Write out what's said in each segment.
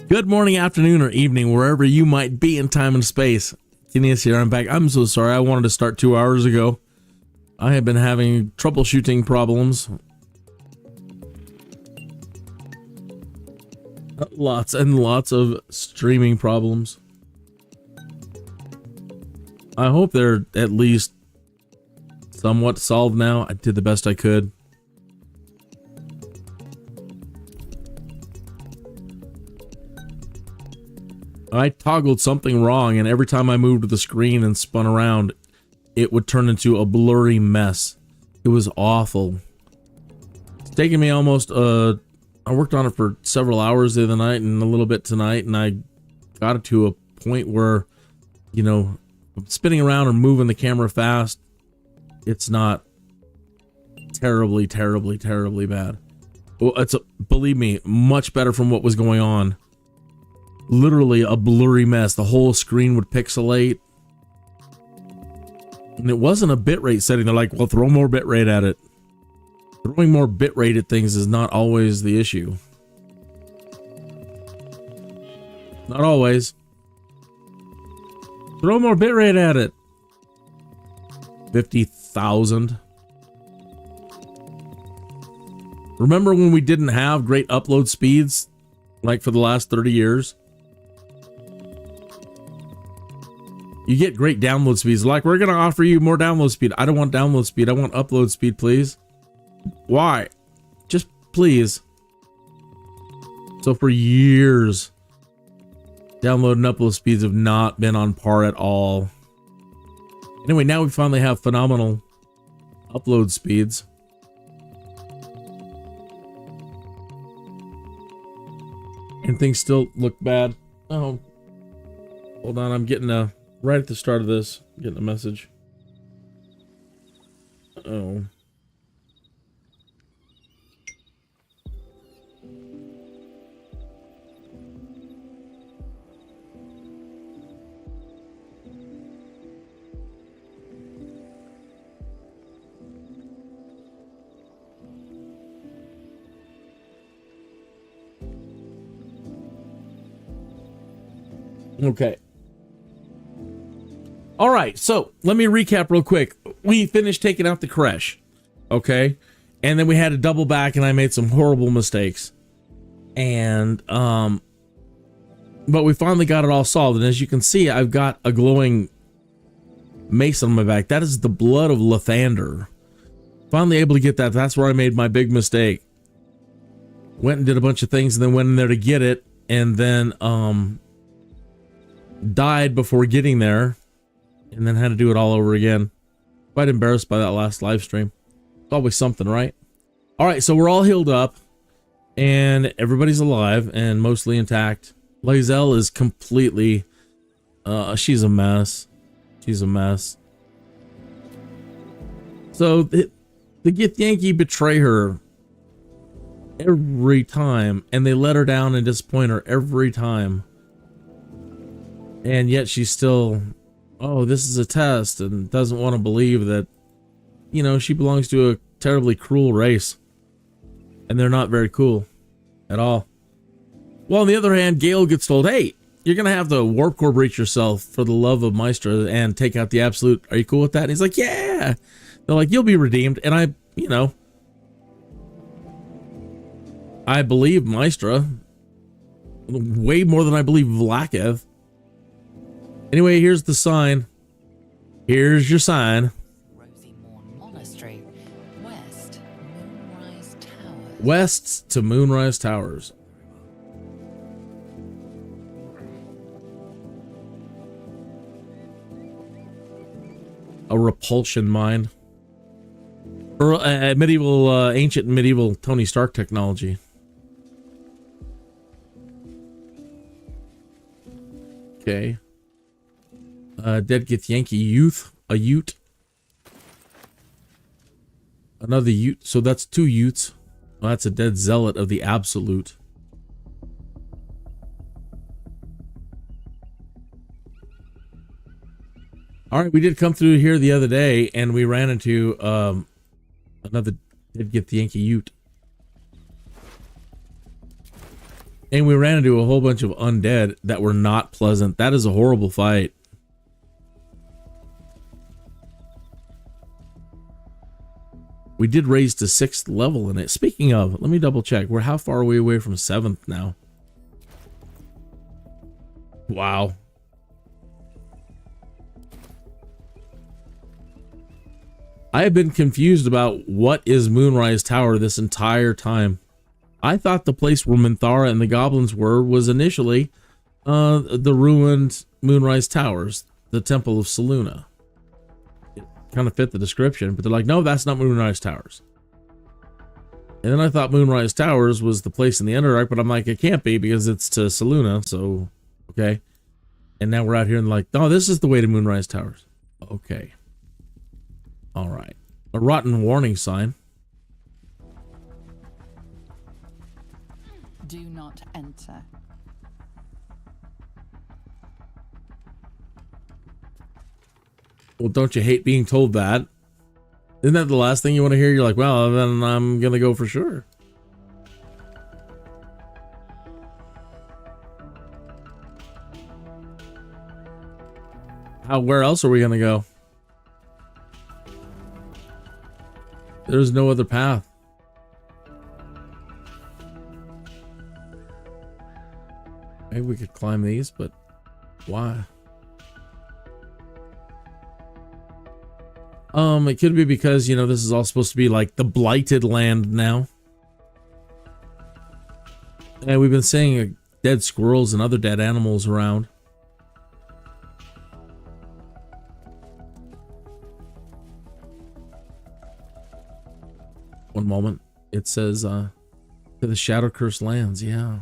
Good morning, afternoon, or evening, wherever you might be in time and space. Kineas here, I'm back. I'm so sorry, I wanted to start 2 hours ago. I have been having troubleshooting problems. Lots and lots of streaming problems. I hope they're at least somewhat solved now. I did the best I could. I toggled something wrong, and every time I moved the screen and spun around, it would turn into a blurry mess. It was awful. It's taken me almost, I worked on it for several hours the other night and a little bit tonight, and I got it to a point where, you know, spinning around and moving the camera fast, it's not terribly, terribly, terribly bad. Well, it's, believe me, much better from what was going on. Literally a blurry mess. The whole screen would pixelate. And it wasn't a bitrate setting. They're like, well, throw more bitrate at it. Throwing more bitrate at things is not always the issue. Not always. Throw more bitrate at it. 50,000. Remember when we didn't have great upload speeds? Like for the last 30 years? You get great download speeds. Like, we're going to offer you more download speed. I don't want download speed. I want upload speed, please. Why? Just please. So for years, download and upload speeds have not been on par at all. Anyway, now we finally have phenomenal upload speeds. And things still look bad. Oh, hold on. I'm getting a... Right at the start of this, getting a message. Uh-oh. Okay. All right, so let me recap real quick. We finished taking out the creche, okay? And then we had to double back, and I made some horrible mistakes. And, but we finally got it all solved. And as you can see, I've got a glowing mace on my back. That is the blood of Lathander. Finally able to get that. That's where I made my big mistake. Went and did a bunch of things, and then went in there to get it, and then, died before getting there. And then had to do it all over again. Quite embarrassed by that last live stream. It's always something, right? All right, so we're all healed up. And everybody's alive and mostly intact. Lae'zel is completely... she's a mess. She's a mess. So, the Gith Yankee betray her every time. And they let her down and disappoint her every time. And yet she's still... oh, this is a test, and doesn't want to believe that, you know, she belongs to a terribly cruel race. And they're not very cool at all. Well, on the other hand, Gale gets told, hey, you're going to have to warp core breach yourself for the love of Maestra and take out the absolute. Are you cool with that? And he's like, yeah. They're like, you'll be redeemed. And I, you know, I believe Maestra way more than I believe Vlakev. Anyway, here's the sign. Here's your sign. Monastery, west, Moonrise Towers. West to Moonrise Towers. A repulsion mine. Or medieval, ancient medieval Tony Stark technology. Okay. Dead Gith Yankee youth, a Ute, another Ute. So that's two Utes. Well, that's a dead zealot of the absolute. All right, we did come through here the other day, and we ran into another Did get the Yankee Ute. And we ran into a whole bunch of undead that were not pleasant. That is a horrible fight. We did raise to 6th level in it. Speaking of, let me double check. How far are we away from 7th now? Wow. I have been confused about what is Moonrise Tower this entire time. I thought the place where Minthara and the goblins were was initially the ruined Moonrise Towers, the Temple of Selûne. It kind of fit the description, but they're like, no, that's not Moonrise Towers. And then I thought Moonrise Towers was the place in the Underdark, but I'm like, it can't be because it's to Selûne, so okay. And now we're out here and like, no, this is the way to Moonrise Towers. Okay. All right. A rotten warning sign. Do not enter. Well, don't you hate being told that? Isn't that the last thing you want to hear? You're like, well, then I'm going to go for sure. Where else are we going to go? There's no other path. Maybe we could climb these, but why? It could be because, you know, this is all supposed to be like the blighted land now. And we've been seeing dead squirrels and other dead animals around. One moment. It says, to the Shadow Cursed lands, yeah.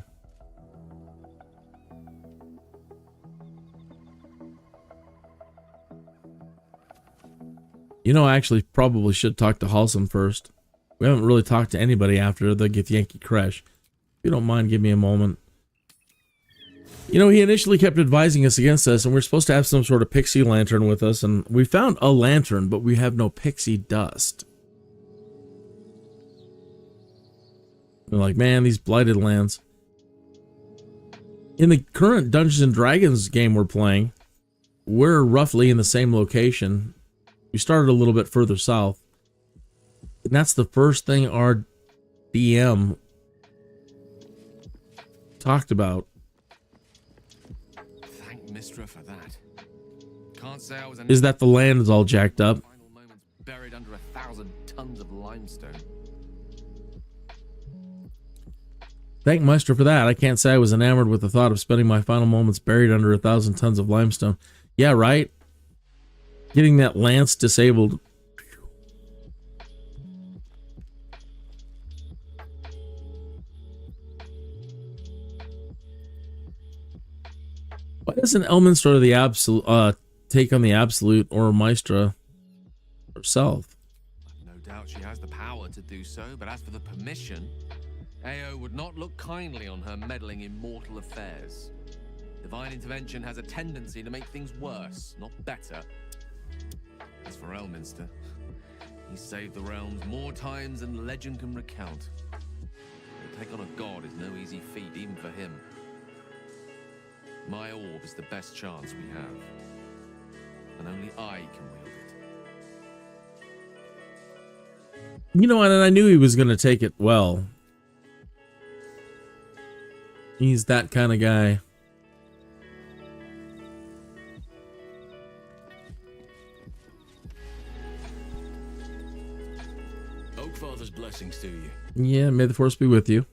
You know, I actually probably should talk to Halsum first. We haven't really talked to anybody after the Githyanki crash. If you don't mind, give me a moment. You know, he initially kept advising us against us, and we're supposed to have some sort of pixie lantern with us, and we found a lantern, but we have no pixie dust. We're like, man, these blighted lands. In the current Dungeons and Dragons game we're playing, we're roughly in the same location. We started a little bit further south. And that's the first thing our DM talked about. Thank Mistra for that. Can't say I was is that the land is all jacked up. Final moments buried under 1,000 tons of limestone. Thank Maestro for that. I can't say I was enamored with the thought of spending my final moments buried under 1,000 tons of limestone. Yeah, right? Getting that lance disabled. Why doesn't Elminster the absolute take on the Absolute or Maestra herself? No doubt she has the power to do so, but as for the permission, AO would not look kindly on her meddling in mortal affairs. Divine intervention has a tendency to make things worse, not better. As for Elminster, he saved the realms more times than legend can recount. To take on a god is no easy feat, even for him. My orb is the best chance we have, and only I can wield it. You know what? And I knew he was going to take it well. He's that kind of guy. Oakfather's blessings to you. Yeah, may the force be with you.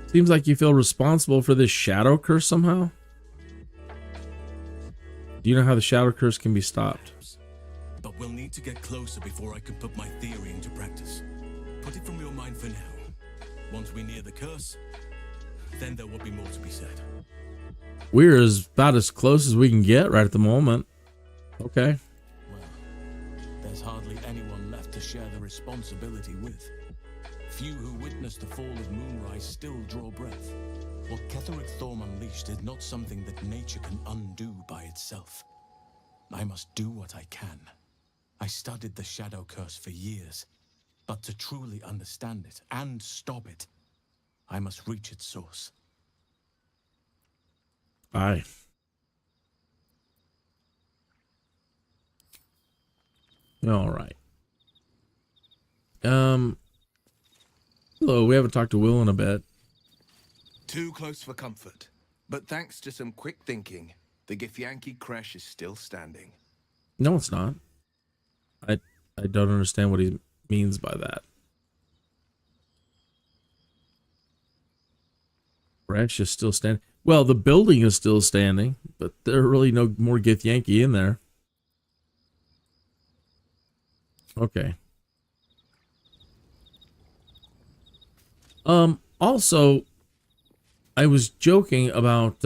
Seems like you feel responsible for this shadow curse somehow. Do you know how the shadow curse can be stopped? But we'll need to get closer before I can put my theory into practice. Put it from your mind for now. Once we near the curse, then there will be more to be said. We're about as close as we can get right at the moment. Okay. Well, there's hardly anyone left to share the responsibility with. few who witnessed the fall of Moonrise still draw breath. What Ketheric Thorm unleashed is not something that nature can undo by itself. I must do what I can. I studied the Shadow Curse for years, but to truly understand it and stop it, I must reach its source. Aye. All right. Hello, we haven't talked to Will in a bit. Too close for comfort. But thanks to some quick thinking, the Githyanki creche is still standing. No, it's not. I don't understand what he means by that. Creche is still standing. Well, the building is still standing, but there are really no more Githyanki in there. Okay. Also, I was joking about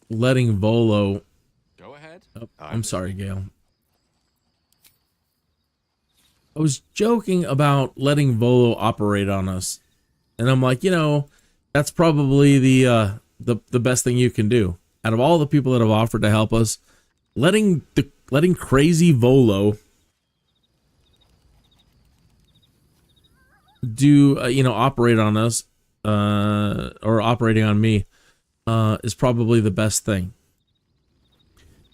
letting VOLO. Go ahead. Oh, I'm sorry, Gail. I was joking about letting VOLO operate on us, and I'm like, you know, that's probably the best thing you can do. Out of all the people that have offered to help us, letting crazy VOLO do operate on us or operating on me is probably the best thing.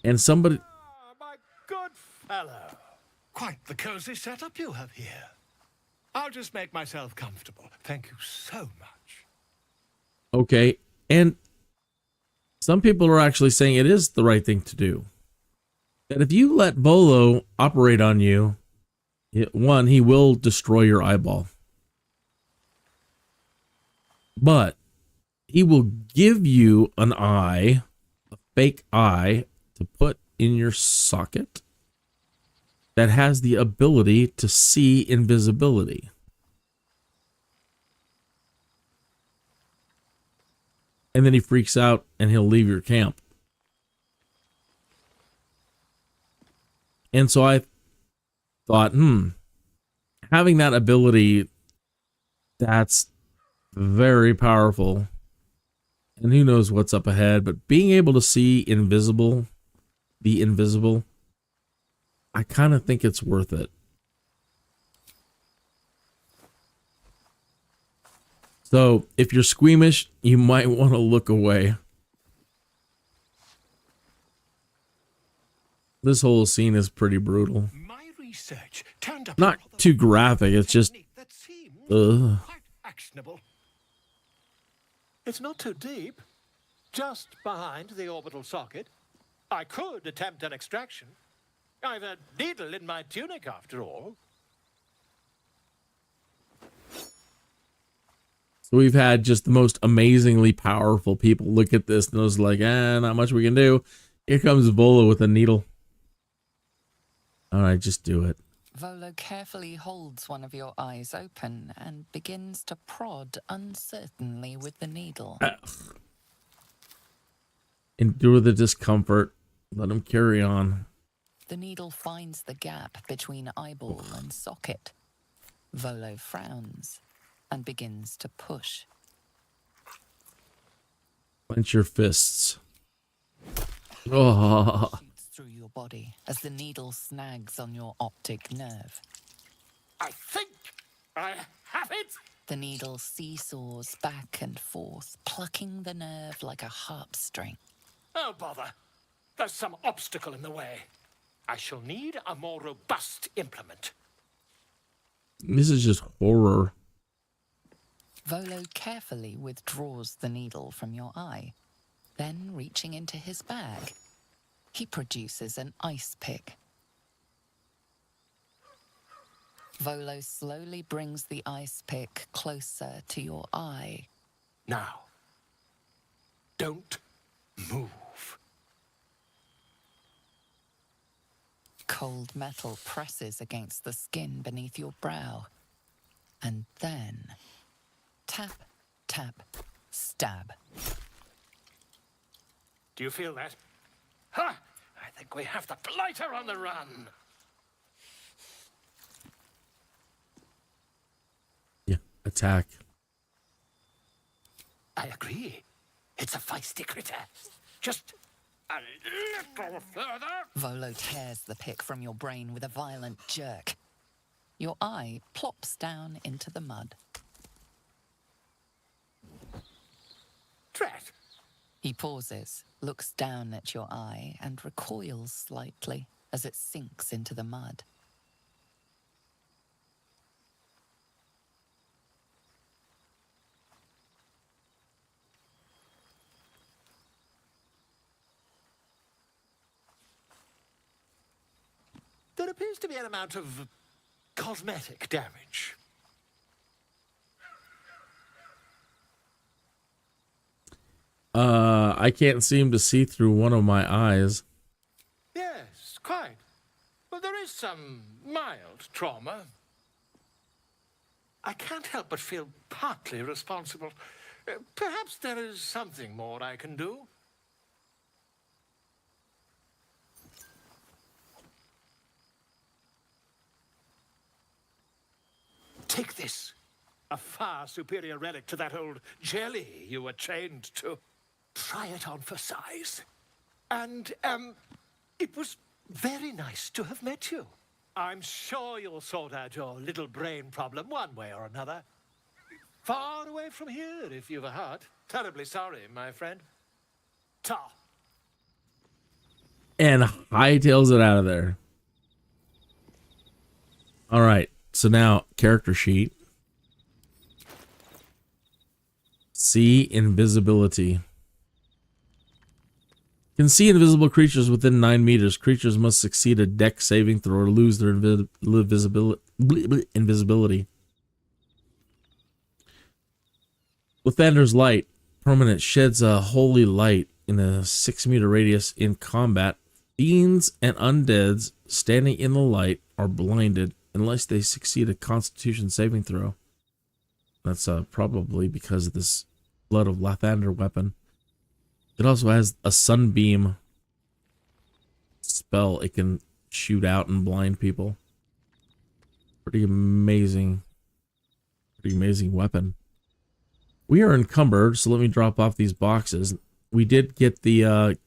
And somebody, My good fellow. Quite the cozy setup you have here. I'll just make myself comfortable. Thank you so much. okay, and some people are actually saying it is the right thing to do. That if you let VOLO operate on you, one, he will destroy your eyeball. But he will give you an eye, a fake eye, to put in your socket that has the ability to see invisibility. And then he freaks out and he'll leave your camp. And so I thought, having that ability, that's very powerful. And who knows what's up ahead, but being able to see the invisible, I kind of think it's worth it. So if you're squeamish, you might want to look away. This whole scene is pretty brutal. My research turned up Not too graphic, it's just that seems ugh. quite actionable. It's not too deep. Just behind the orbital socket. I could attempt an extraction. I've a needle in my tunic after all. So we've had just the most amazingly powerful people look at this and was like, not much we can do. Here comes VOLO with a needle. All right, just do it. VOLO carefully holds one of your eyes open and begins to prod uncertainly with the needle. Endure the discomfort. Let him carry on. The needle finds the gap between eyeball and socket. VOLO frowns and begins to push. Clench your fists. Oh. Shoots through your body as the needle snags on your optic nerve. I think I have it. The needle seesaws back and forth, plucking the nerve like a harp string. Oh, bother. There's some obstacle in the way. I shall need a more robust implement. This is just horror. VOLO carefully withdraws the needle from your eye. Then, reaching into his bag, he produces an ice pick. VOLO slowly brings the ice pick closer to your eye. Now, don't move. Cold metal presses against the skin beneath your brow. And then, tap, tap, stab. Do you feel that? Ha! I think we have the blighter on the run. Yeah, I attack. I agree. It's a feisty critter. Just a little further. Volo tears the pick from your brain with a violent jerk. Your eye plops down into the mud. Drat. He pauses, looks down at your eye, and recoils slightly as it sinks into the mud. There appears to be an amount of cosmetic damage. I can't seem to see through one of my eyes. Yes, quite. But there is some mild trauma. I can't help but feel partly responsible. Perhaps there is something more I can do. Take this. A far superior relic to that old jelly you were chained to. Try it on for size. And, it was very nice to have met you. I'm sure you'll sort out your little brain problem one way or another. Far away from here, if you've a heart. Terribly sorry, my friend. Ta. And hightails it out of there. All right. So now, character sheet. See invisibility. Can see invisible creatures within 9 meters. Creatures must succeed a dex saving throw or lose their invisibility. Lathander's light. Permanent. Sheds a holy light in a 6-meter radius in combat. Fiends and undeads standing in the light are blinded unless they succeed a Constitution saving throw. That's probably because of this Blood of Lathander weapon. It also has a sunbeam spell it can shoot out and blind people. Pretty amazing weapon. We are encumbered, so let me drop off these boxes. We did get the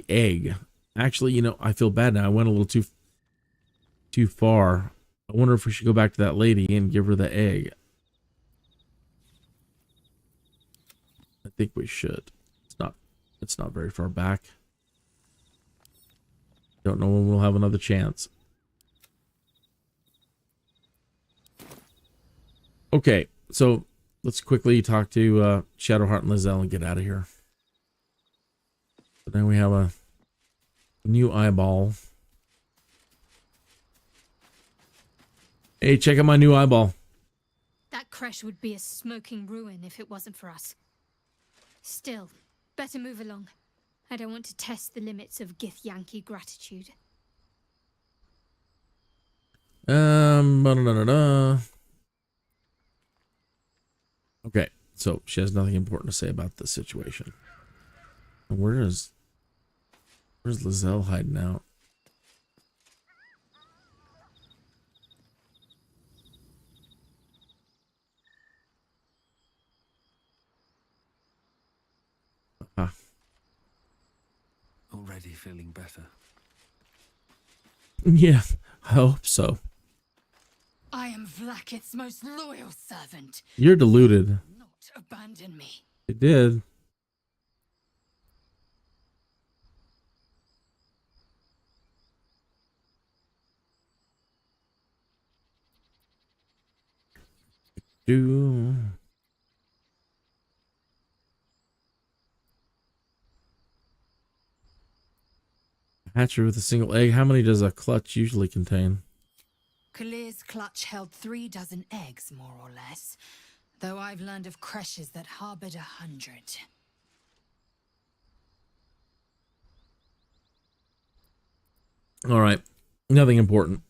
egg. Actually, you know, I feel bad now. I went a little too far. I wonder if we should go back to that lady and give her the egg. I think we should. It's not very far back. Don't know when we'll have another chance. Okay, so let's quickly talk to Shadowheart and Lizelle and get out of here. But then we have a new eyeball. Hey, check out my new eyeball. That crash would be a smoking ruin if it wasn't for us. Still, better move along. I don't want to test the limits of Gith Yankee gratitude. Okay, so she has nothing important to say about this situation. And where's Lizelle hiding out? Already feeling better. Yeah, I hope so. I am Vlaakith's most loyal servant. You're deluded. Not abandon me. It did. Do. Hatchery with a single egg. How many does a clutch usually contain? Kalir's clutch held 3 dozen eggs, more or less. Though I've learned of creches that harbored 100. All right. Nothing important.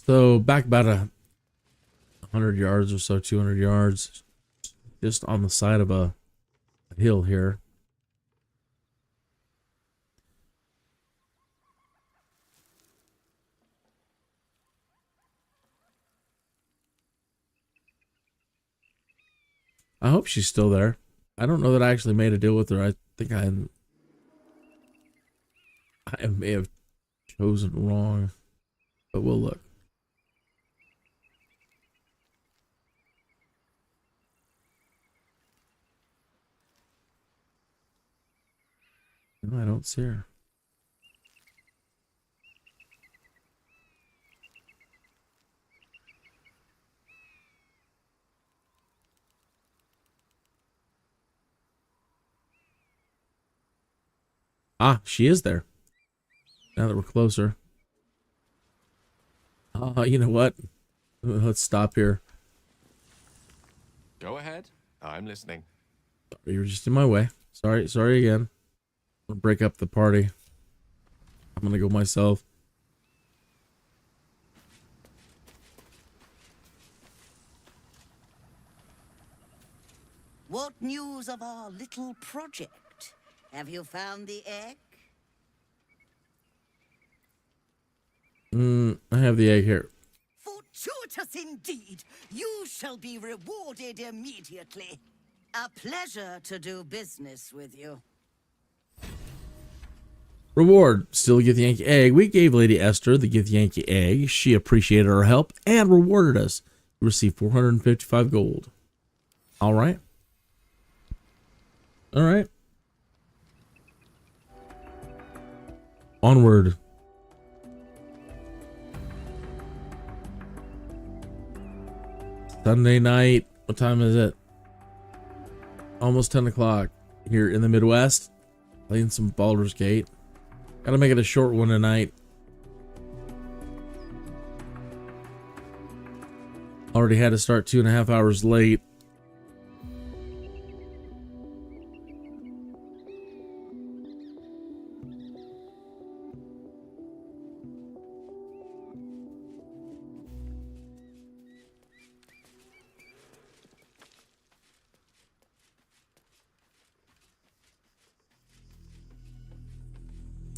So back about 100 yards or so, 200 yards, just on the side of a hill here. I hope she's still there. I don't know that I actually made a deal with her. I think I may have chosen wrong, but we'll look. No, I don't see her. Ah, she is there. Now that we're closer. You know what? Let's stop here. Go ahead. I'm listening. You were just in my way. Sorry again. I'm gonna break up the party. I'm gonna go myself. What news of our little project? Have you found the egg? I have the egg here. Fortuitous indeed! You shall be rewarded immediately. A pleasure to do business with you. Reward. Still Gith Yankee egg. We gave Lady Esther the Gith Yankee egg. She appreciated our help and rewarded us. We received 455 gold. Alright. Alright. Onward. Sunday night. What time is it? Almost 10 o'clock here in the Midwest. Playing some Baldur's Gate. Gotta make it a short one tonight. Already had to start 2.5 hours late.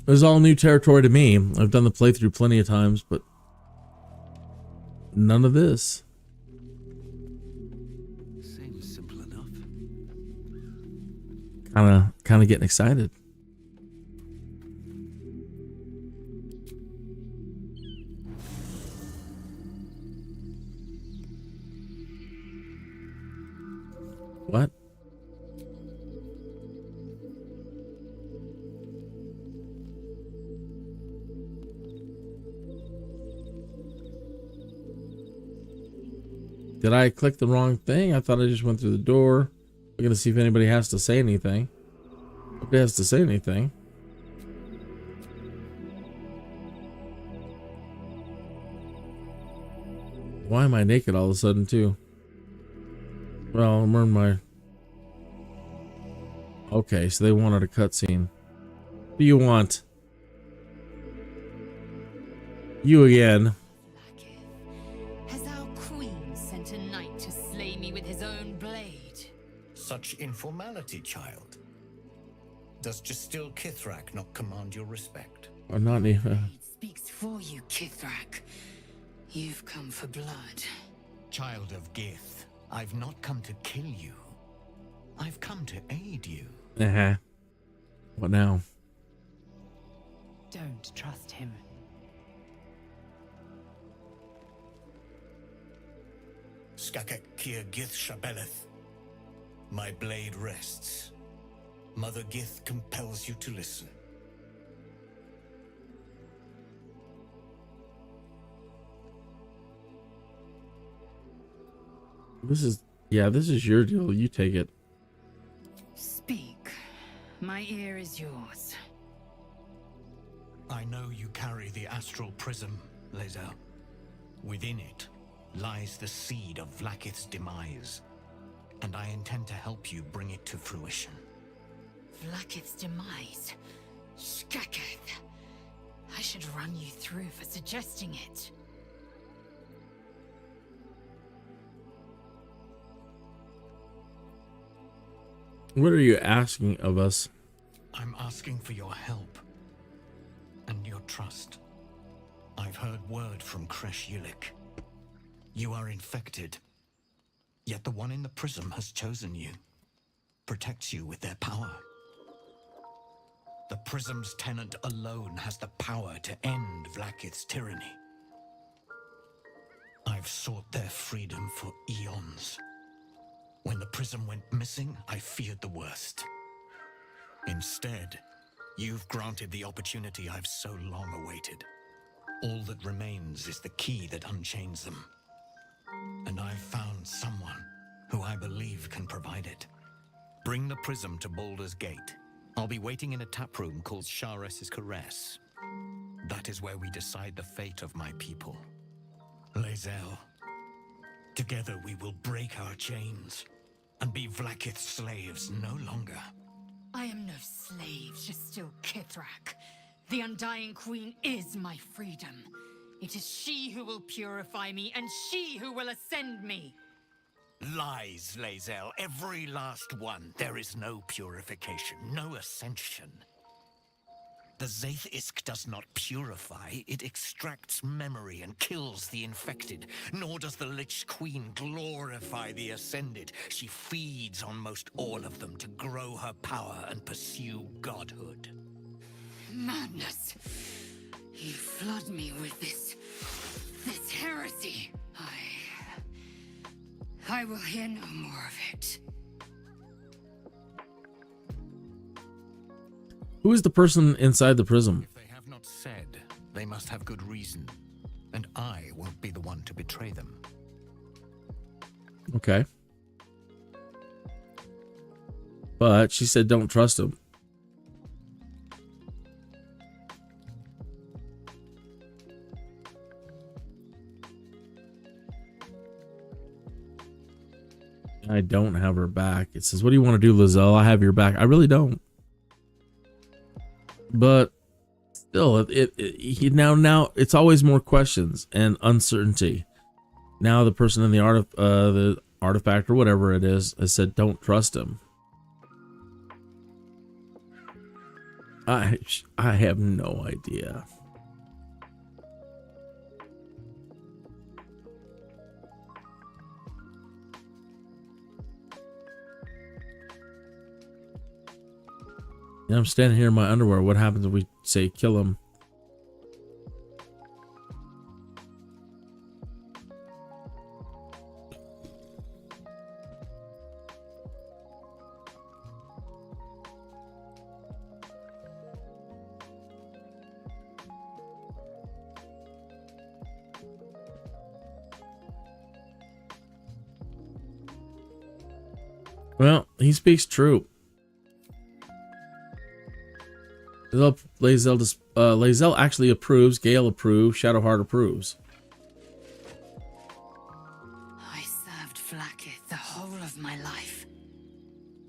It was all new territory to me. I've done the playthrough plenty of times, but none of this. Seems simple enough. Kind of getting excited. What? Did I click the wrong thing? I thought I just went through the door. We're gonna see if anybody has to say anything. Nobody has to say anything. Why am I naked all of a sudden too? Well, I'm wearing my... Okay, so they wanted a cutscene. What do you want? You again. Has our queen sent a knight to slay me with his own blade? Such informality, child. Does Justill Kithrak not command your respect? I'm not even... Blade speaks for you, Kithrak. You've come for blood. Child of Gith, I've not come to kill you. I've come to aid you. What now? Don't trust him. Skakek Kier Gith Shabeleth. My blade rests. Mother Gith compels you to listen. This is your deal. You take it. Speak. My ear is yours. I know you carry the astral prism, Lae'zel. Within it lies the seed of Vlaakith's demise, and I intend to help you bring it to fruition. Vlaakith's demise. Skaketh. I should run you through for suggesting it. What are you asking of us? I'm asking for your help and your trust. I've heard word from Kresh Yulik. You are infected, yet the one in the prism has chosen you, protects you with their power. The prism's tenant alone has the power to end Vlakith's tyranny. I've sought their freedom for eons. When the prism went missing, I feared the worst. Instead, you've granted the opportunity I've so long awaited. All that remains is the key that unchains them. And I've found someone who I believe can provide it. Bring the prism to Baldur's Gate. I'll be waiting in a taproom called Shares's Caress. That is where we decide the fate of my people. Lae'zel, together we will break our chains and be Vlakith's slaves no longer. I am no slave, just still Kithrak. The Undying Queen is my freedom. It is she who will purify me, and she who will ascend me. Lies, Lae'zel, every last one. There is no purification, no ascension. The Zaith-Isk does not purify, it extracts memory and kills the infected. Nor does the Lich Queen glorify the ascended. She feeds on most all of them to grow her power and pursue godhood. Madness. You flood me with this heresy. I will hear no more of it. Who is the person inside the prism? If they have not said, they must have good reason. And I won't be the one to betray them. Okay. But she said don't trust him. I don't have her back. It says, what do you want to do, Lae'zel? I have your back. I really don't. But still, now it's always more questions and uncertainty. Now the person in the artifact or whatever it is has said, don't trust him. I have no idea. And I'm standing here in my underwear. What happens if we say kill him? Well, he speaks true. Lae'zel actually approves. Gale approves. Shadowheart approves. I served Vlakith the whole of my life.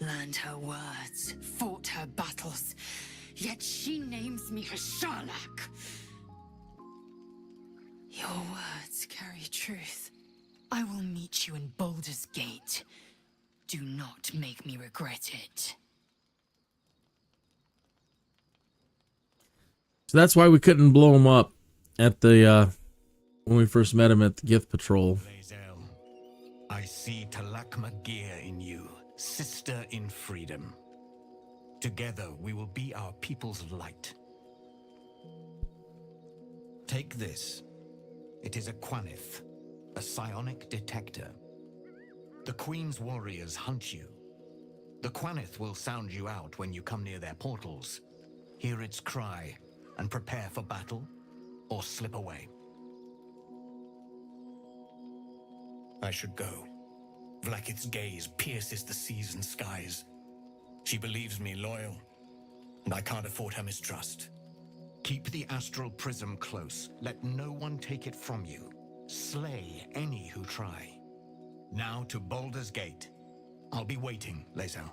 Learned her words, fought her battles. Yet she names me her Sharlak. Your words carry truth. I will meet you in Baldur's Gate. Do not make me regret it. So that's why we couldn't blow him up at the when we first met him at the Gith Patrol. Lae'zel, I see Talakma Gear in you, sister in freedom. Together we will be our people's light. Take this. It is a Quanith, a psionic detector. The Queen's warriors hunt you. The Quanith will sound you out when you come near their portals. Hear its cry and prepare for battle, or slip away. I should go. Vlakith's gaze pierces the seas and skies. She believes me loyal, and I can't afford her mistrust. Keep the astral prism close. Let no one take it from you. Slay any who try. Now to Baldur's Gate. I'll be waiting, Lae'zel.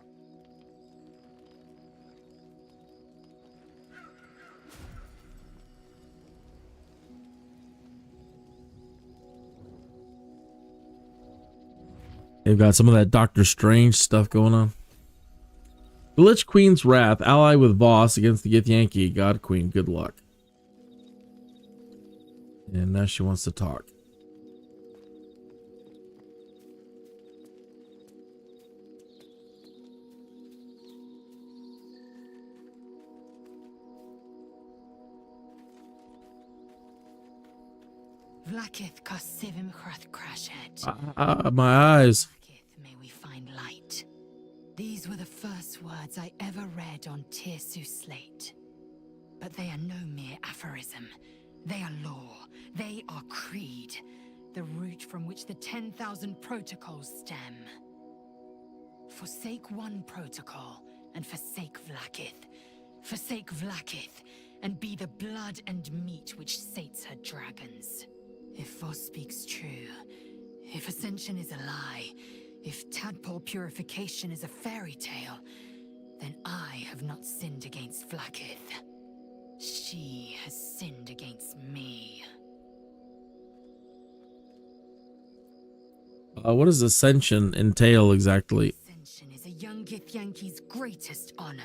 They've got some of that Doctor Strange stuff going on. The Lich Queen's Wrath, ally with Voss against the Githyanki. God Queen, good luck. And now she wants to talk. Vlakith Kosivim Hrath Crashhead. My eyes. Vlakith, may we find light. These were the first words I ever read on Tirsu slate. But they are no mere aphorism. They are law. They are creed. The root from which the 10,000 protocols stem. Forsake one protocol, and forsake Vlakith. Forsake Vlakith, and be the blood and meat which sates her dragons. If Voss speaks true, if Ascension is a lie, if tadpole purification is a fairy tale, then I have not sinned against Vlakith. She has sinned against me. What does Ascension entail exactly? Ascension is a young Githyanki's greatest honor.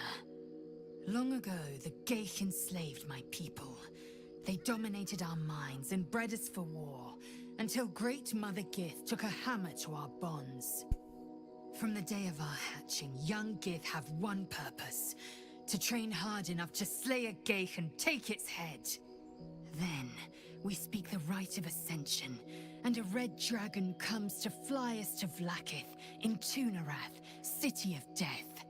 Long ago, the Gith enslaved my people. They dominated our minds and bred us for war, until Great Mother Gith took a hammer to our bonds. From the day of our hatching, young Gith have one purpose: to train hard enough to slay a Gith and take its head. Then, we speak the rite of Ascension, and a red dragon comes to fly us to Vlakith in Tunarath, City of Death.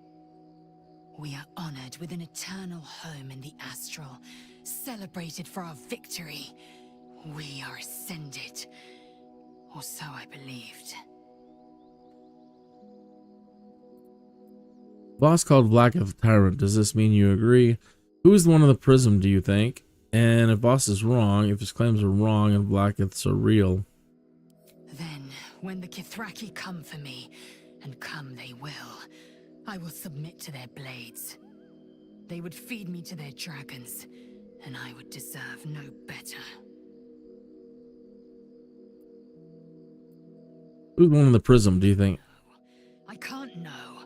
We are honored with an eternal home in the Astral, celebrated for our victory. We are ascended. Or so I believed. Voss called Vlakith a tyrant. Does this mean you agree? Who is the one in the prism, do you think? And if Voss is wrong, if his claims are wrong and Vlakiths are real. Then, when the Kithraki come for me, and come they will, I will submit to their blades. They would feed me to their dragons, and I would deserve no better. Who's the one in the prism, do you think? I can't know,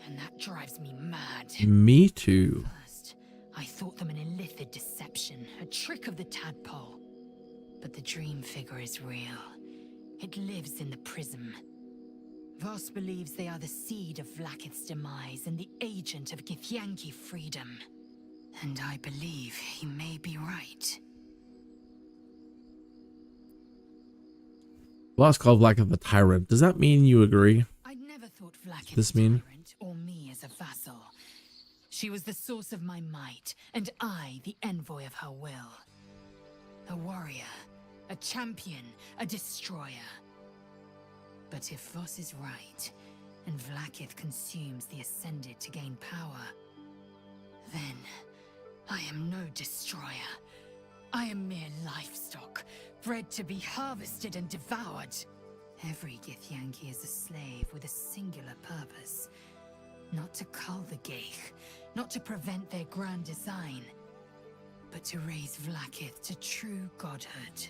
and that drives me mad. Me too. First, I thought them an illithid deception, a trick of the tadpole. But the dream figure is real. It lives in the prism. Voss believes they are the seed of Vlakith's demise and the agent of Githyanki freedom. And I believe he may be right. Voss called Vlakith a tyrant. Does that mean you agree? I'd never thought Vlakith This a mean? tyrant or me as a vassal. She was the source of my might, and I the envoy of her will. A warrior, a champion, a destroyer. But if Voss is right, and Vlakith consumes the Ascended to gain power, then I am no destroyer. I am mere livestock, bred to be harvested and devoured. Every Githyanki is a slave with a singular purpose. Not to cull the Gith, not to prevent their grand design, but to raise Vlakith to true godhood.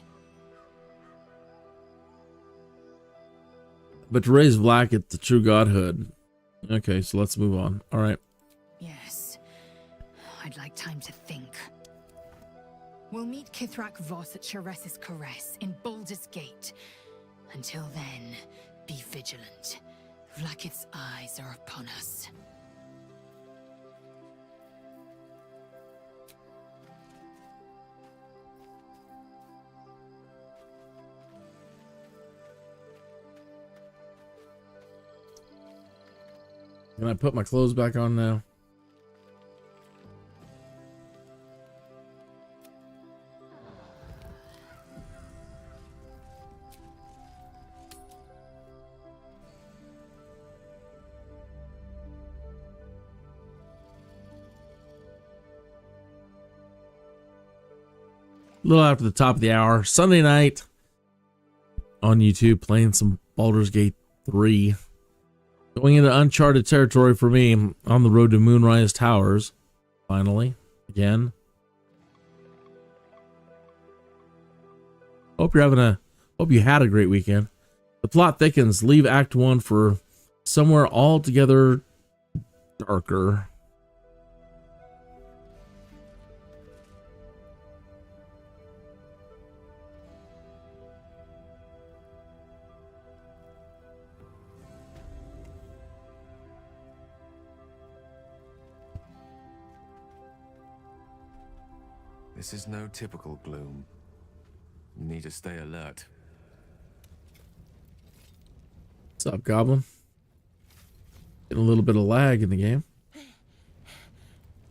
But to raise Vlakith to true godhood. Okay, so let's move on. All right. Yes. I'd like time to think. We'll meet Kithrak Voss at Chares's Caress in Baldur's Gate. Until then, be vigilant. Vlakith's eyes are upon us. Can I put my clothes back on now? A little after the top of the hour, Sunday night on YouTube, playing some Baldur's Gate 3. Going into uncharted territory for me on the road to Moonrise Towers. Finally, again. Hope you had a great weekend. The plot thickens. Leave Act 1 for somewhere altogether darker. This is no typical gloom. You need to stay alert. What's up, Goblin? Getting a little bit of lag in the game.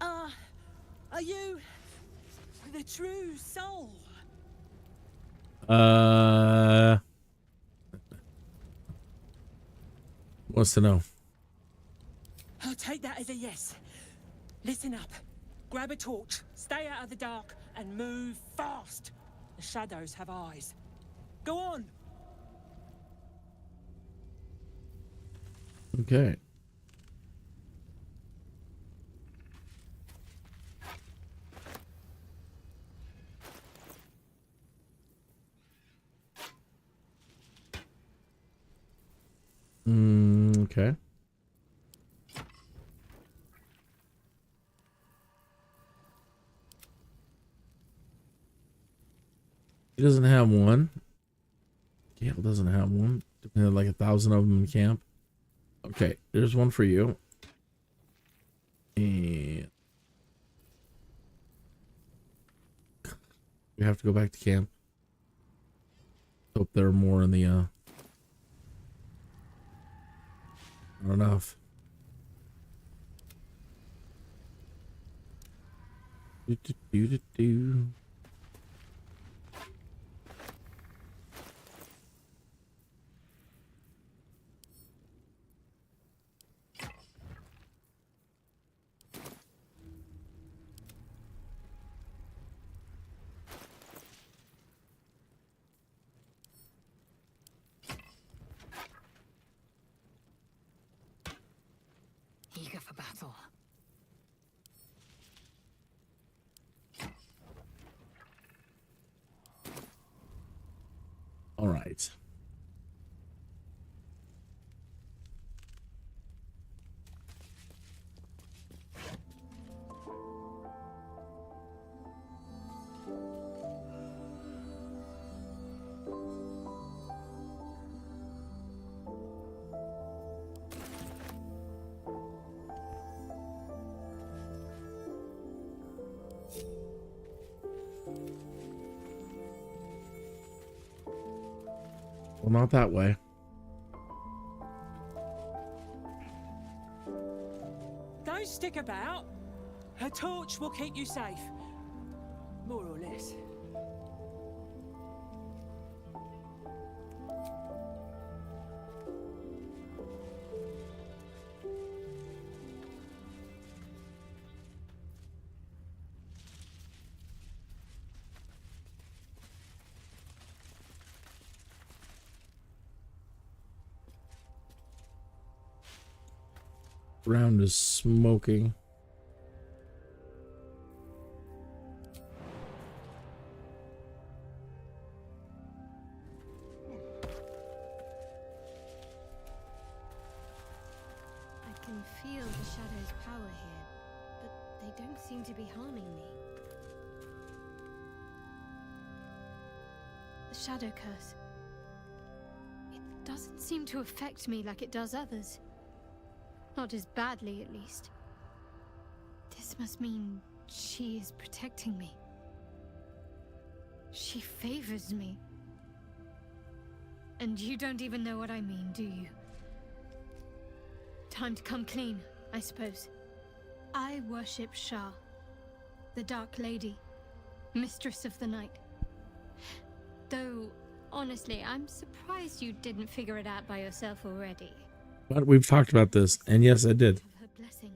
Are you the true soul? Wants to know. I'll take that as a yes. Listen up. Grab a torch, stay out of the dark, and move fast. The shadows have eyes. Go on. Okay. Okay. He doesn't have one. Gale doesn't have one. They had like 1,000 of them in camp. Okay, there's one for you. And we have to go back to camp. Hope there are more in the not enough. Do. Eager for battle. All right. Well, not that way. Don't stick about. Her torch will keep you safe. More or less. Ground is smoking. I can feel the shadow's power here, but they don't seem to be harming me. The shadow curse. It doesn't seem to affect me like it does others. Not as badly, at least. This must mean she is protecting me. She favors me. And you don't even know what I mean, do you? Time to come clean, I suppose. I worship SHAR, the Dark Lady, Mistress of the Night. Though, honestly, I'm surprised you didn't figure it out by yourself already. But we've talked about this, and yes, I did. Her blessing.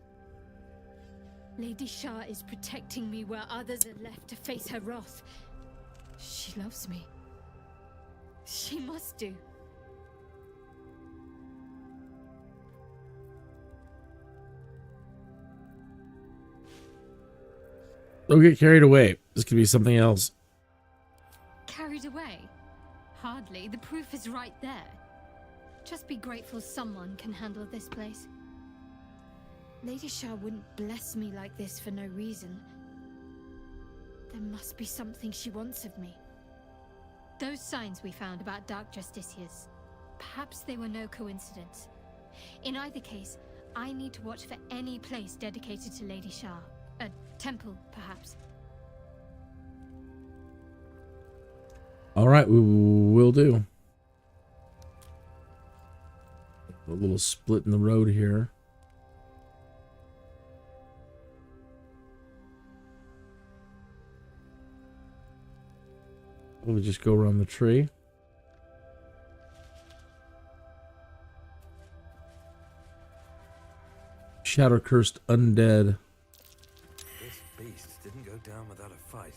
Lady SHAR is protecting me where others are left to face her wrath. She loves me. She must do. Don't get carried away. This could be something else. Carried away? Hardly. The proof is right there. Just be grateful someone can handle this place. Lady SHAR wouldn't bless me like this for no reason. There must be something she wants of me. Those signs we found about Dark Justiciars, perhaps they were no coincidence. In either case, I need to watch for any place dedicated to Lady SHAR. A temple, perhaps. All right, we will do. A little split in the road here. We'll just go around the tree. Shadow cursed undead. This beast didn't go down without a fight.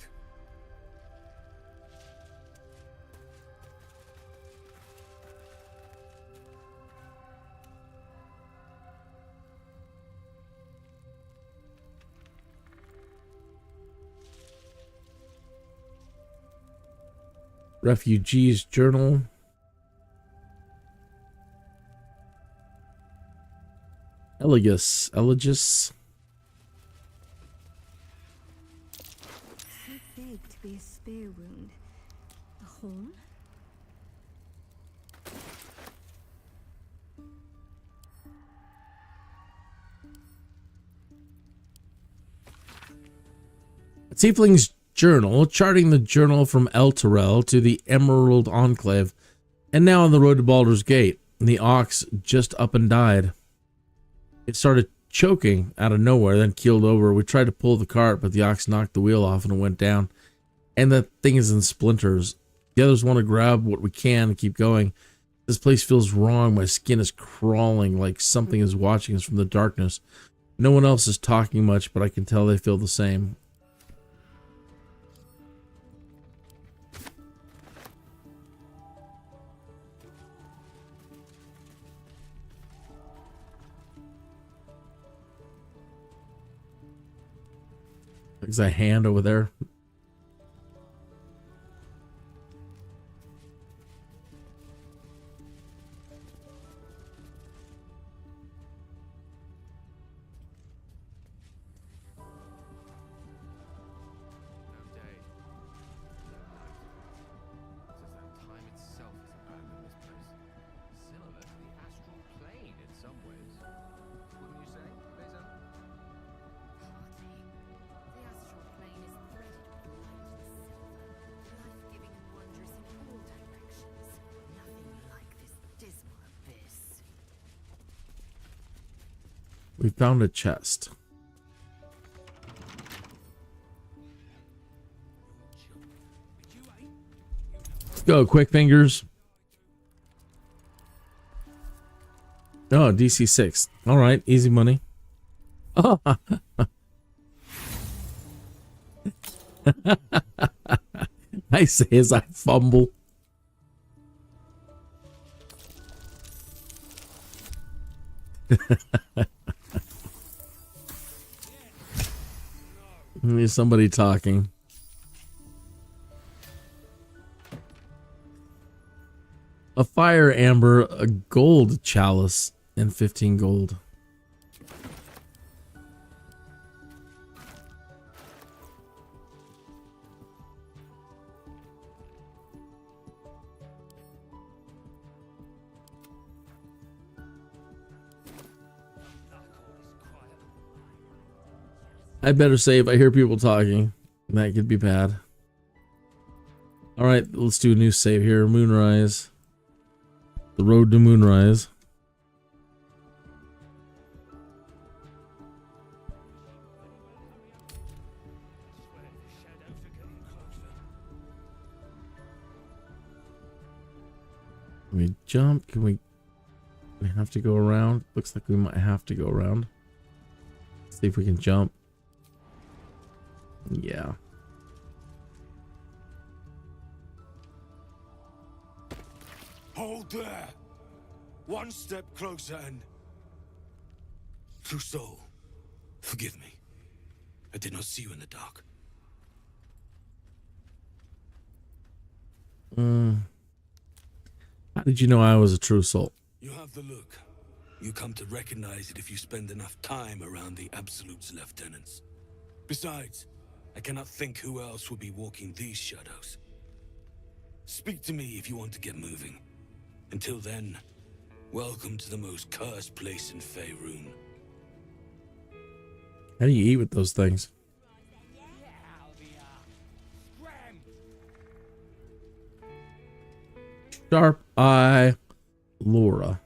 Refugees journal. Elegus. Too big to be a spear wound. A horn? A tiefling's journal, charting the journal from Elturel to the Emerald Enclave, and now on the road to Baldur's Gate. The ox just up and died. It started choking out of nowhere, then keeled over. We tried to pull the cart, but the ox knocked the wheel off and it went down. And the thing is in splinters. The others want to grab what we can and keep going. This place feels wrong. My skin is crawling like something is watching us from the darkness. No one else is talking much, but I can tell they feel the same. There's a hand over there. We found a chest. Let's go, quick fingers. Oh, DC 6. All right, easy money. Oh. I say as I fumble. There's somebody talking. A fire amber, a gold chalice, and 15 gold. I better save. I hear people talking. That could be bad. All right, let's do a new save here. Moonrise. The road to Moonrise. Can we jump? Can we have to go around? Looks like we might have to go around. See if we can jump. Yeah. Hold there! One step closer and... True soul, forgive me. I did not see you in the dark. How did you know I was a true soul? You have the look. You come to recognize it if you spend enough time around the Absolute's lieutenants. Besides, I cannot think who else would be walking these shadows. Speak to me if you want to get moving. Until then, welcome to the most cursed place in Faerun. How do you eat with those things? Sharp Eye Laura.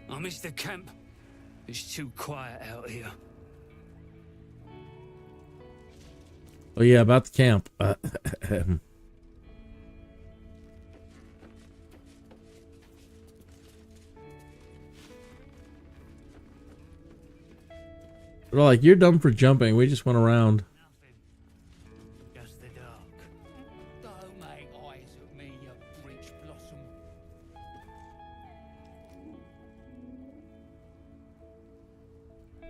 I miss the camp. It's too quiet out here. Oh yeah, about the camp. They're like, you're dumb for jumping. We just went around. Just the dark. Don't make eyes at me, you breech blossom.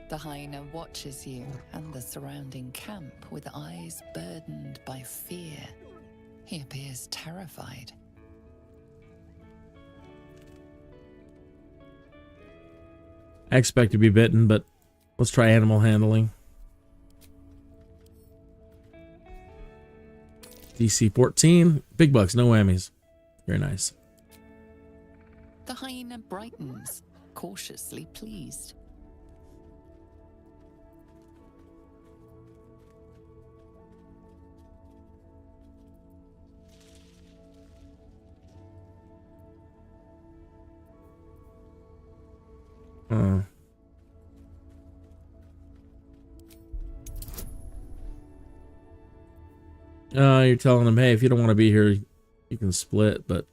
The hyena watches you and the surrounding camp with eyes burdened by fear. He appears terrified. I expect to be bitten, but let's try animal handling. DC 14. Big bucks, no whammies. Very nice. The hyena brightens, cautiously pleased. You're telling them, hey, if you don't want to be here, you can split, but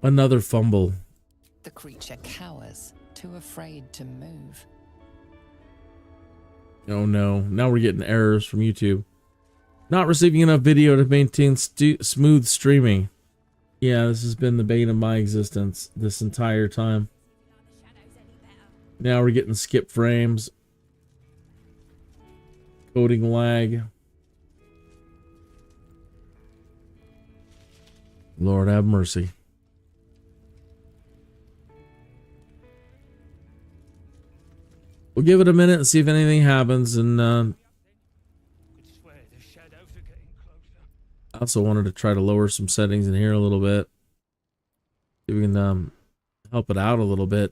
another fumble. The creature cowers, too afraid to move. Oh no, now we're getting errors from YouTube. Not receiving enough video to maintain smooth streaming. Yeah, this has been the bane of my existence this entire time. Now we're getting skip frames. Coding lag. Lord have mercy. We'll give it a minute and see if anything happens, and I also wanted to try to lower some settings in here a little bit. See if we can help it out a little bit.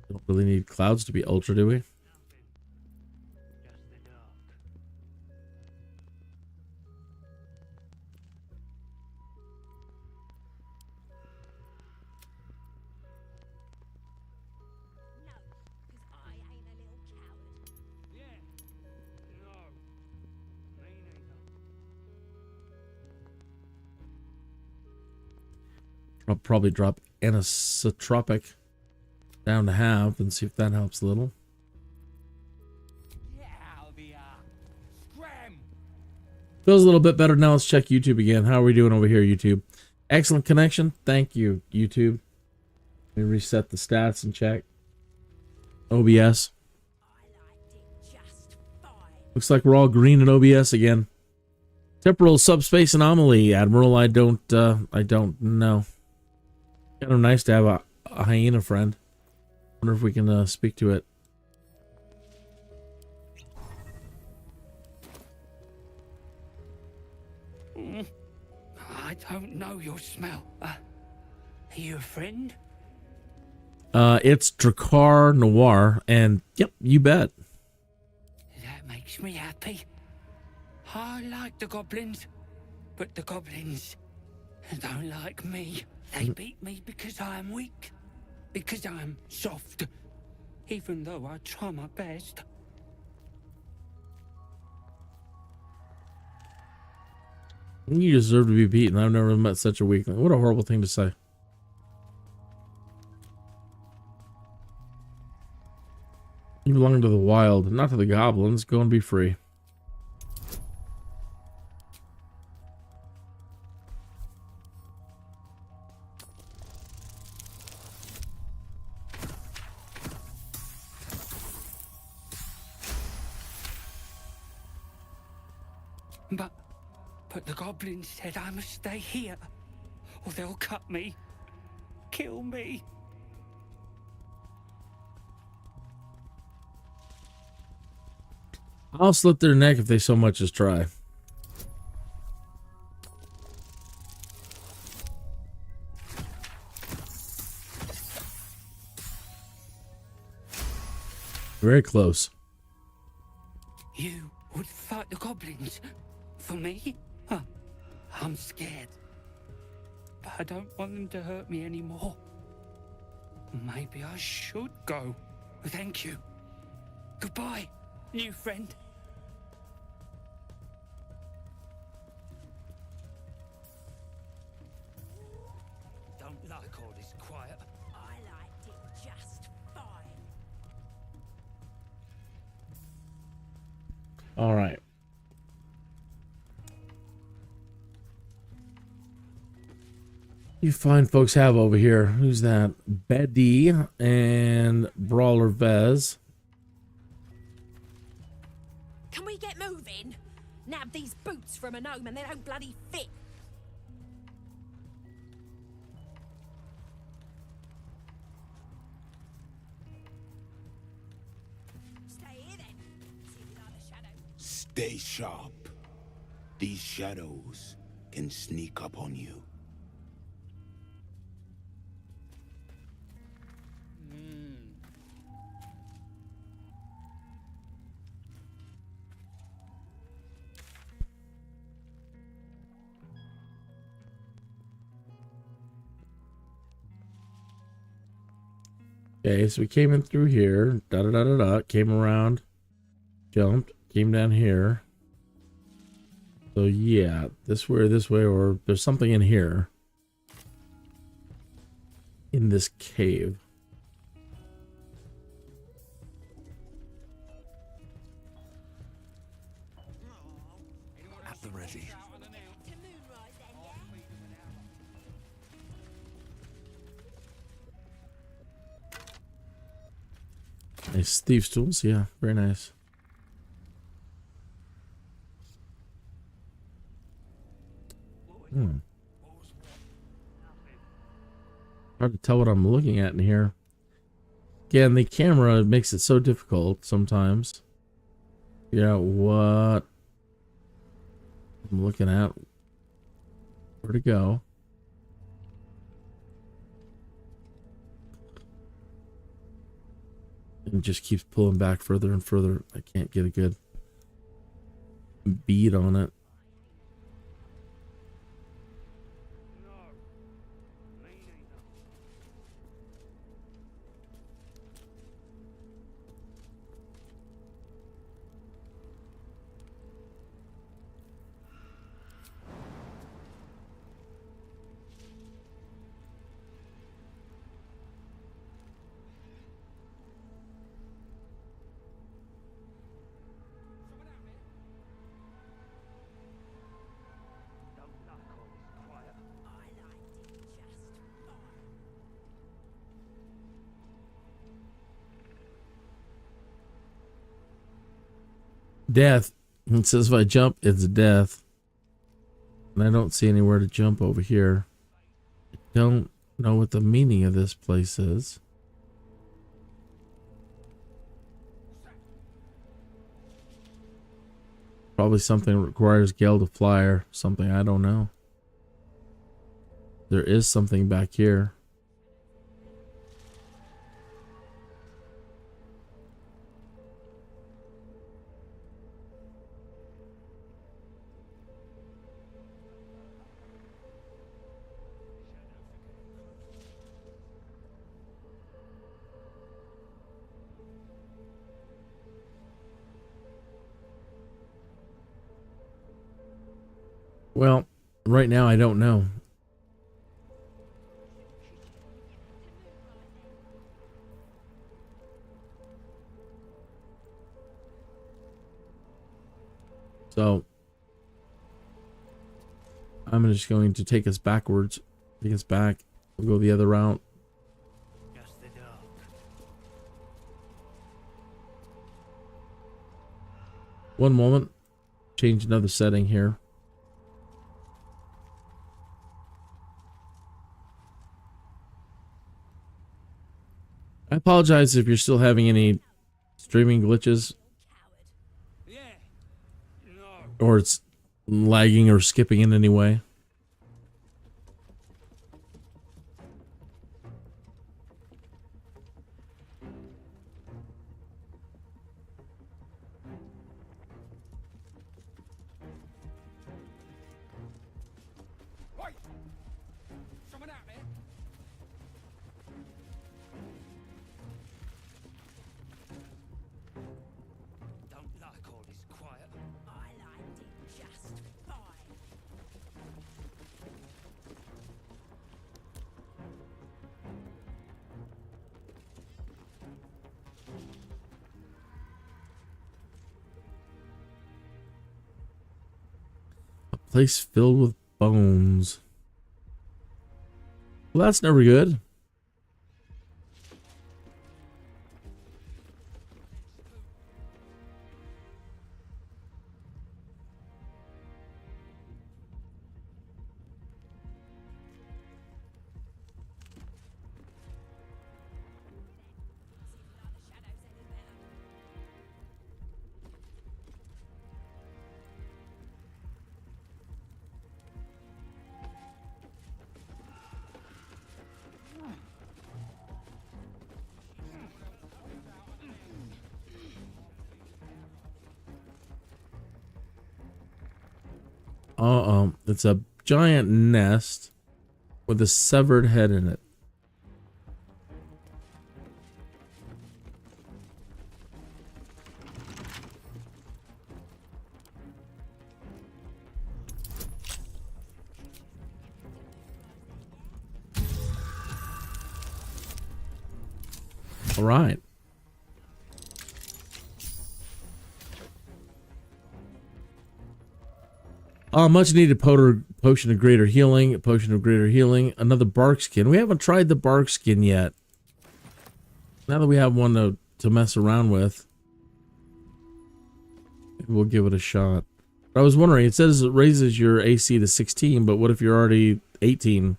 Don't really need clouds to be ultra, do we? I'll probably drop anisotropic down to half and see if that helps a little. Feels a little bit better now. Let's check YouTube again. How are we doing over here, YouTube? Excellent connection. Thank you, YouTube. Let me reset the stats and check. OBS. Looks like we're all green in OBS again. Temporal subspace anomaly, Admiral. I don't know. Kind of nice to have a hyena friend. Wonder if we can speak to it. I don't know your smell. Are you a friend? It's Drakkar Noir, and yep, you bet. That makes me happy. I like the goblins, but the goblins don't like me. They beat me because I am weak, because I am soft, even though I try my best. You deserve to be beaten. I've never met such a weakling. What a horrible thing to say. You belong to the wild, not to the goblins. Go and be free. But the goblin said I must stay here, or they'll cut me, kill me. I'll slit their neck if they so much as try. Very close. You would fight the goblins for me? Huh. I'm scared. But I don't want them to hurt me anymore. Maybe I should go. Thank you. Goodbye, new friend. Don't like all this quiet. I liked it just fine. All right. You fine folks have over here. Who's that? Betty and Brawler Vez. Can we get moving? Nab these boots from a gnome and they don't bloody fit. Stay here then. See if another shadow. Stay sharp. These shadows can sneak up on you. Okay, so we came in through here, came around, jumped, came down here. So yeah, this way, or there's something in here. In this cave. At the ready. Nice thieves' tools, yeah, very nice. Hard to tell what I'm looking at in here. Again, the camera makes it so difficult sometimes. Figure out what I'm looking at. Where to go. And just keeps pulling back further and further. I can't get a good bead on it. Death. It says if I jump, it's death. And I don't see anywhere to jump over here. I don't know what the meaning of this place is. Probably something that requires Gale to fly or something. I don't know. There is something back here. Well, right now I don't know. So I'm just going to take us backwards. Take us back. We'll go the other route. Just the dark. One moment. Change another setting here. I apologize if you're still having any streaming glitches. Yeah, or it's lagging or skipping in any way. Place filled with bones. Well, that's never good. It's a giant nest with a severed head in it. All right. Much needed potion of greater healing. Potion of greater healing. Another bark skin. We haven't tried the bark skin yet. Now that we have one to mess around with, maybe we'll give it a shot. But I was wondering, it says it raises your AC to 16, but what if you're already 18?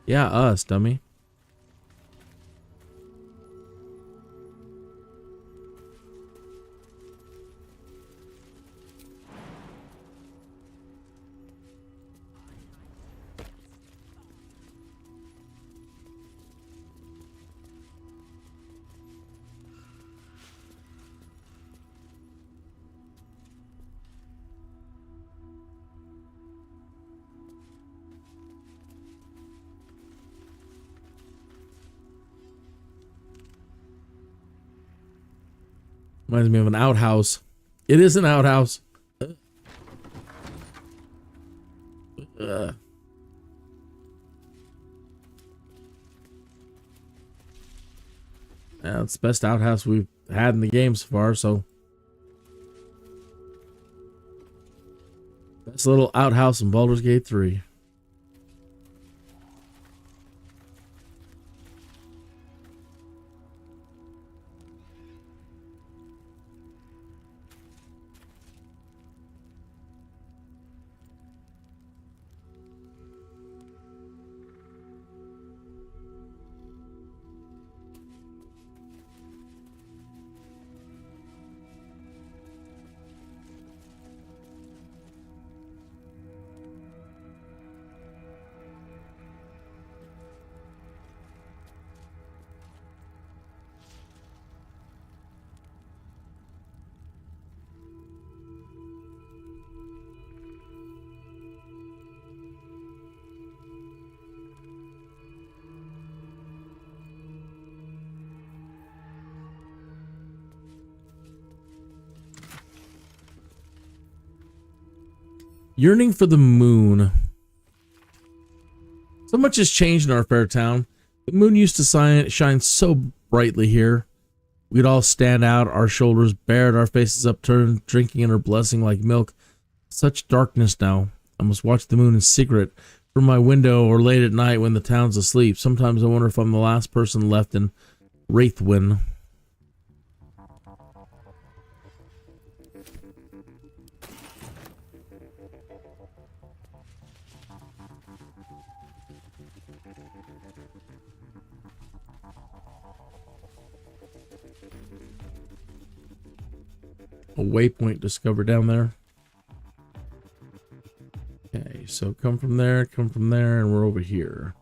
Yeah, us, dummy. Reminds me of an outhouse. It is an outhouse. Yeah, it's the best outhouse we've had in the game so far, so. Best little outhouse in Baldur's Gate 3. Yearning for the moon. So much has changed in our fair town. The moon used to shine so brightly here. We'd all stand out, our shoulders bared, our faces upturned, drinking in her blessing like milk. Such darkness now. I must watch the moon in secret from my window or late at night when the town's asleep. Sometimes I wonder if I'm the last person left in Wraithwyn. a waypoint discovered down there. Okay, so come from there, and we're over here.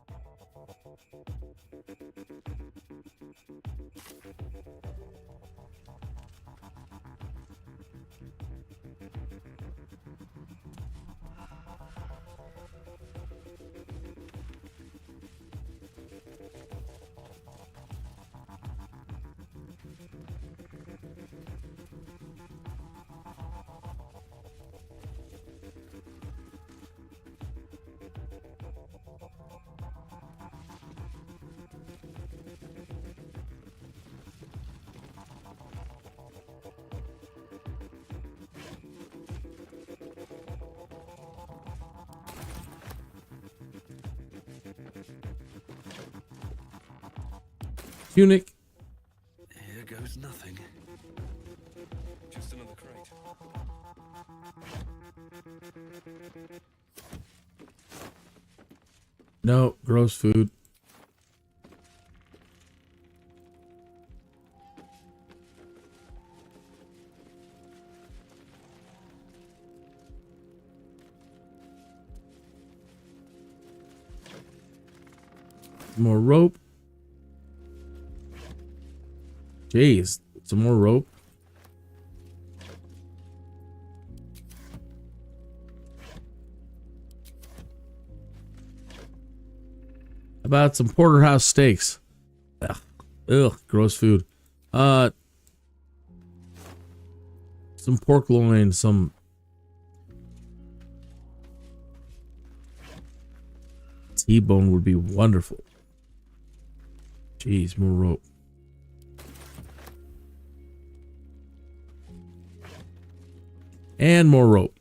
Tunic. Here goes nothing. Just another crate. No, gross food. More rope. Jeez, some more rope. How about some porterhouse steaks? Ugh, gross food. Some pork loin, some T-bone would be wonderful. Jeez, more rope. And more rope.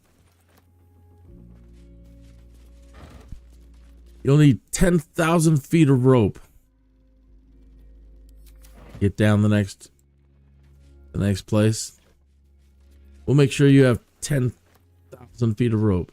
You'll need 10,000 feet of rope. Get down the next place. We'll make sure you have 10,000 feet of rope.